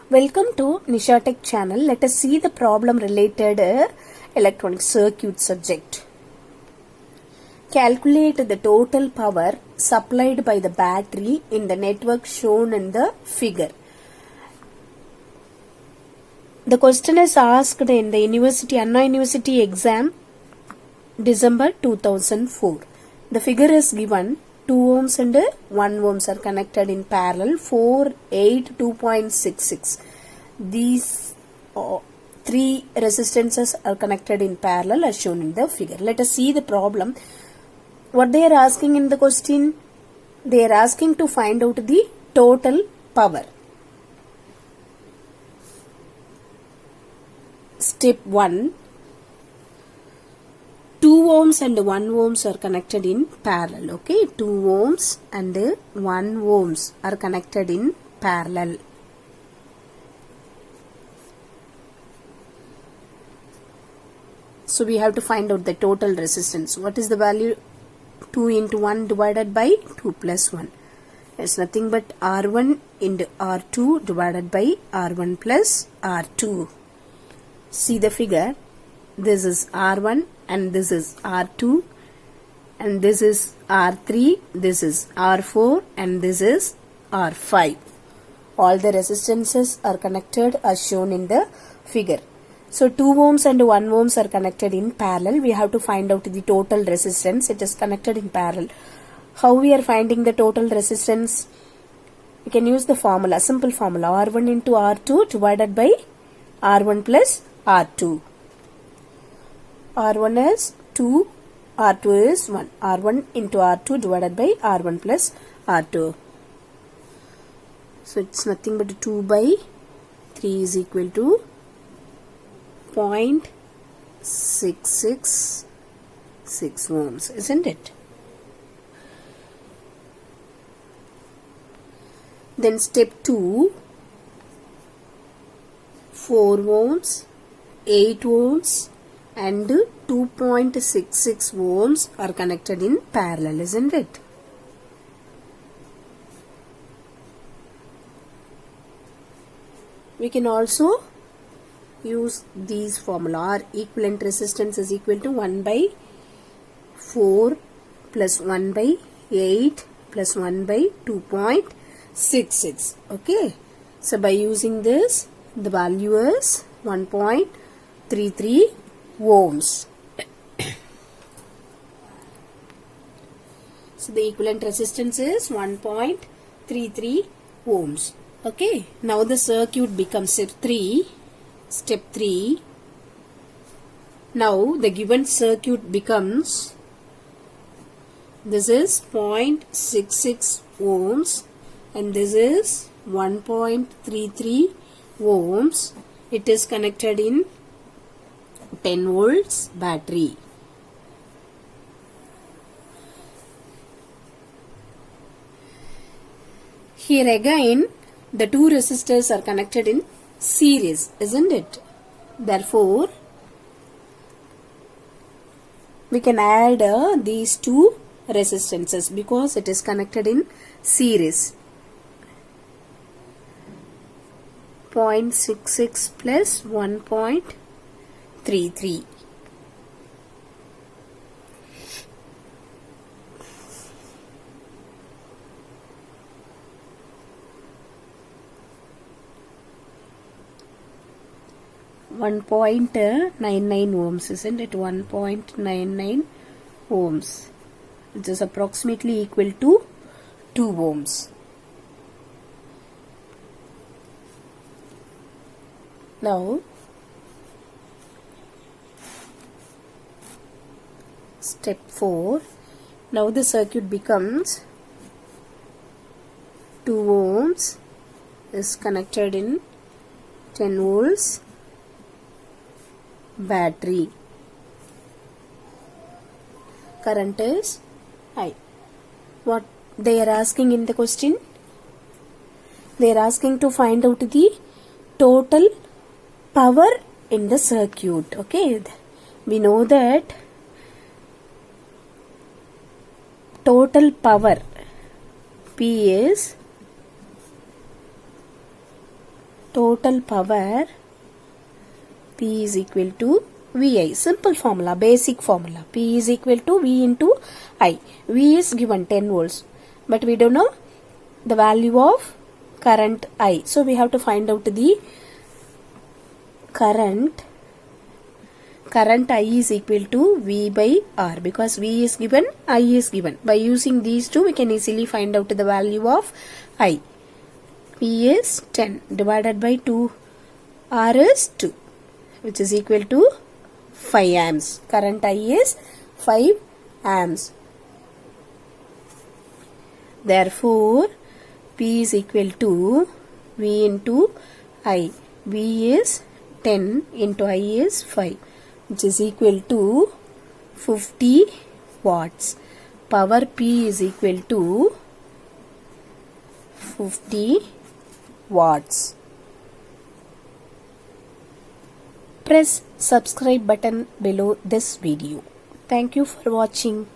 Welcome to Nisa Tech channel. Let us see the problem related electronic circuit subject. Calculate the total power supplied by the battery in the network shown in the figure. The question is asked in the Anna University exam December 2004. The figure is given. 2 ohms and 1 ohms are connected in parallel. 4, 8, 2.66. These three resistances are connected in parallel as shown in the figure. Let us see the problem. What they are asking in the question? They are asking to find out the total power. Step 1. 2 ohms and 1 ohms are connected in parallel. Okay, 2 ohms and 1 ohms are connected in parallel. So we have to find out the total resistance. What is the value? 2 into 1 divided by 2 plus 1. It's nothing but R1 into R2 divided by R1 plus R2. See the figure. This is R1 and this is R2 and this is R3, this is R4 and this is R5. All the resistances are connected as shown in the figure. So 2 ohms and 1 ohms are connected in parallel. We have to find out the total resistance. It is connected in parallel. How we are finding the total resistance? We can use the formula, simple formula, R1 into R2 divided by R1 plus R2. R1 is 2, R2 is 1. R1 into R2 divided by R1 plus R2. So it's nothing but 2 by 3 is equal to 0.666 ohms, isn't it? Then step 2, 4 ohms, 8 ohms and 2.66 ohms are connected in parallel, isn't it? We can also use these formula. Our equivalent resistance is equal to 1 by 4 plus 1 by 8 plus 1 by 2.66. Okay. So by using this, the value is 1.33 ohms. So the equivalent resistance is 1.33 ohms. Okay. Now the circuit becomes step 3. Now the given circuit becomes, this is 0.66 ohms and this is 1.33 ohms. It is connected in 10 volts battery. Here again the two resistors are connected in series, isn't it? Therefore we can add these two resistances because it is connected in series. 0.66 plus 1.33. .99 ohms, isn't it? 1.99 ohms, which is approximately equal to 2 ohms. Now step 4. Now the circuit becomes 2 ohms is connected in 10 volts battery. Current is I. What they are asking in the question? They are asking to find out the total power in the circuit. Okay, we know that total power P is total power P is equal to VI. Simple formula, basic formula. P is equal to V into I. V is given 10 volts, but we don't know the value of current I. So we have to find out the current I is equal to V by R, because V is given, I is given. By using these two, we can easily find out the value of I. P is 10 divided by 2, R is 2, which is equal to 5 amps. Current I is 5 amps. Therefore, P is equal to V into I. V is 10 into I is 5, which is equal to 50 watts. Power P is equal to 50 watts. Press subscribe button below this video. Thank you for watching.